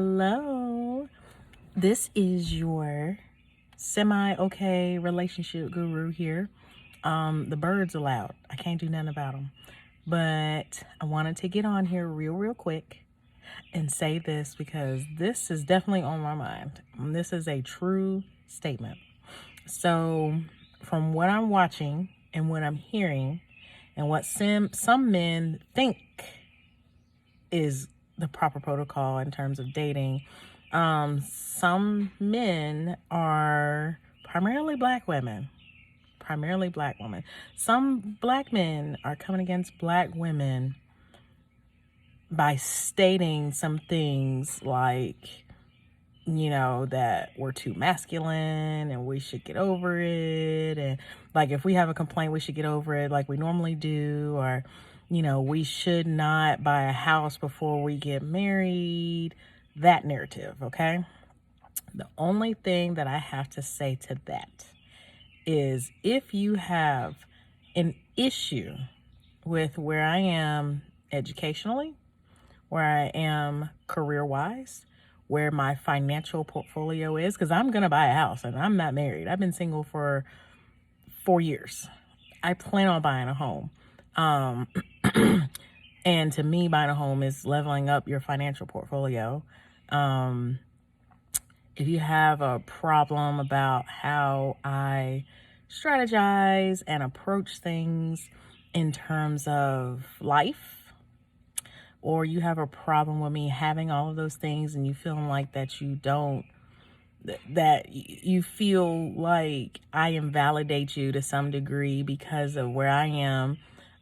Hello, this is your semi-okay relationship guru here. The birds are loud. I can't do nothing about them. But I wanted to get on here real quick and say this because this is definitely on my mind. This is a true statement. So from what I'm watching and what I'm hearing and what some men think is the proper protocol in terms of dating, some men are primarily black women. Some black men are coming against black women by stating some things like, that we're too masculine and we should get over it. And like, if we have a complaint, we should get over it like we normally do. Or, we should not buy a house before we get married. That narrative, okay? The only thing that I have to say to that is if you have an issue with where I am educationally, where I am career-wise, where my financial portfolio is, because I'm going to buy a house and I'm not married. I've been single for 4 years. I plan on buying a home. And to me, buying a home is leveling up your financial portfolio. If you have a problem about how I strategize and approach things in terms of life, or you have a problem with me having all of those things and you feeling like that you feel like I invalidate you to some degree because of where I am.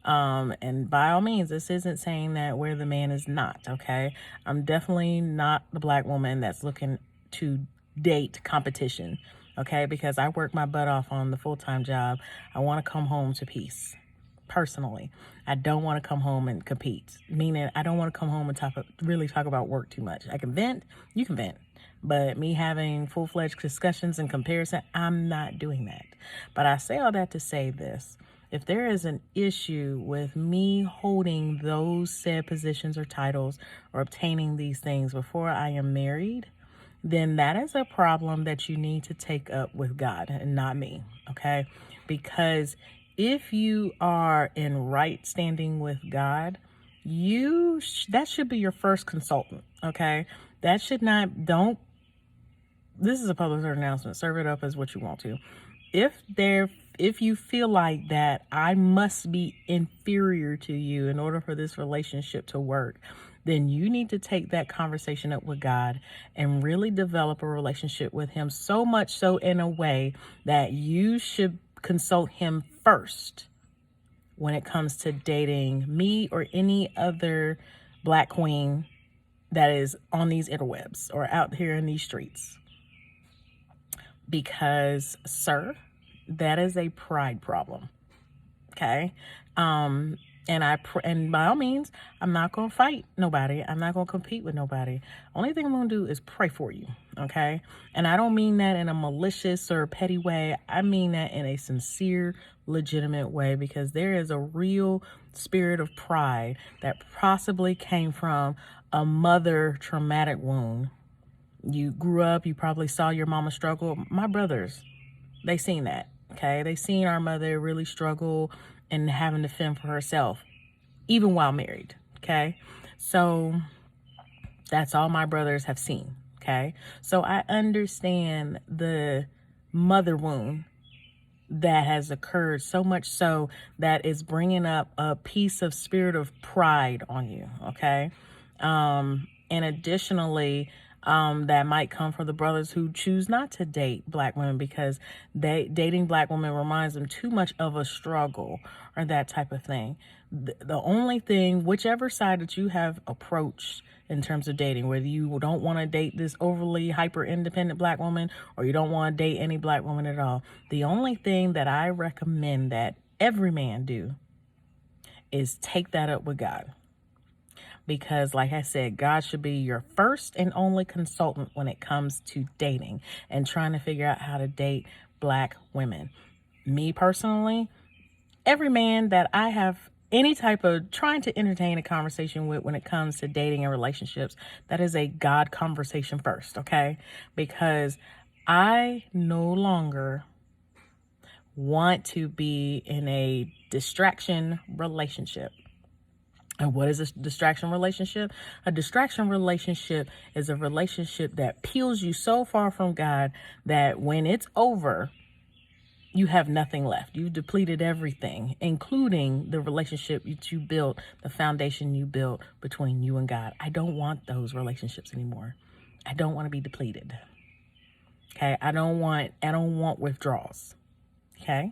And by all means, this isn't saying that where the man is not, okay? I'm definitely not the black woman that's looking to date competition, okay? Because I work my butt off on the full-time job. I want to come home to peace. Personally, I don't want to come home and compete, meaning I don't want to come home and really talk about work too much. I can vent, you can vent, but me having full-fledged discussions and comparison, I'm not doing that. But I say all that to say this: if there is an issue with me holding those said positions or titles or obtaining these things before I am married, then that is a problem that you need to take up with God and not me, okay? Because if you are in right standing with God, that should be your first consultant, okay? That should not, this is a public service announcement. Serve it up as what you want to. If you feel like that I must be inferior to you in order for this relationship to work, then you need to take that conversation up with God and really develop a relationship with him, so much so in a way that you should consult him first when it comes to dating me or any other black queen that is on these interwebs or out here in these streets. Because, sir, that is a pride problem. Okay? And by all means, I'm not going to fight nobody. I'm not going to compete with nobody. Only thing I'm going to do is pray for you. Okay? And I don't mean that in a malicious or petty way. I mean that in a sincere, legitimate way, because there is a real spirit of pride that possibly came from a mother traumatic wound. You grew up, you probably saw your mama struggle. My brothers, they seen that. Okay? They seen our mother really struggle and having to fend for herself, even while married, okay? So that's all my brothers have seen, okay? So I understand the mother wound that has occurred, so much so that it's bringing up a piece of spirit of pride on you, okay? And additionally, that might come from the brothers who choose not to date black women because dating black women reminds them too much of a struggle or that type of thing. The only thing, whichever side that you have approached in terms of dating, whether you don't want to date this overly hyper independent black woman or you don't want to date any black woman at all, the only thing that I recommend that every man do is take that up with God. Because like I said, God should be your first and only consultant when it comes to dating and trying to figure out how to date black women. Me personally, every man that I have any type of trying to entertain a conversation with when it comes to dating and relationships, that is a God conversation first, okay? Because I no longer want to be in a distraction relationship. And what is a distraction relationship? A distraction relationship is a relationship that peels you so far from God that when it's over, you have nothing left. You've depleted everything, including the relationship that you built, the foundation you built between you and God. I don't want those relationships anymore. I don't want to be depleted. Okay. I don't want withdrawals. Okay.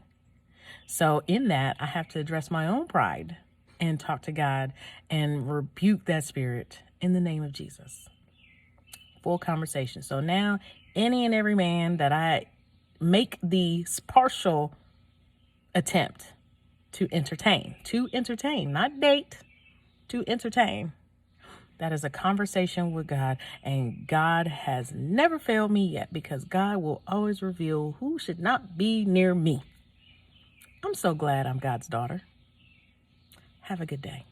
So in that, I have to address my own pride and talk to God and rebuke that spirit in the name of Jesus. Full conversation. So now any and every man that I make the partial attempt to entertain, not date, to entertain, that is a conversation with God, and God has never failed me yet, because God will always reveal who should not be near me. I'm so glad I'm God's daughter. Have a good day.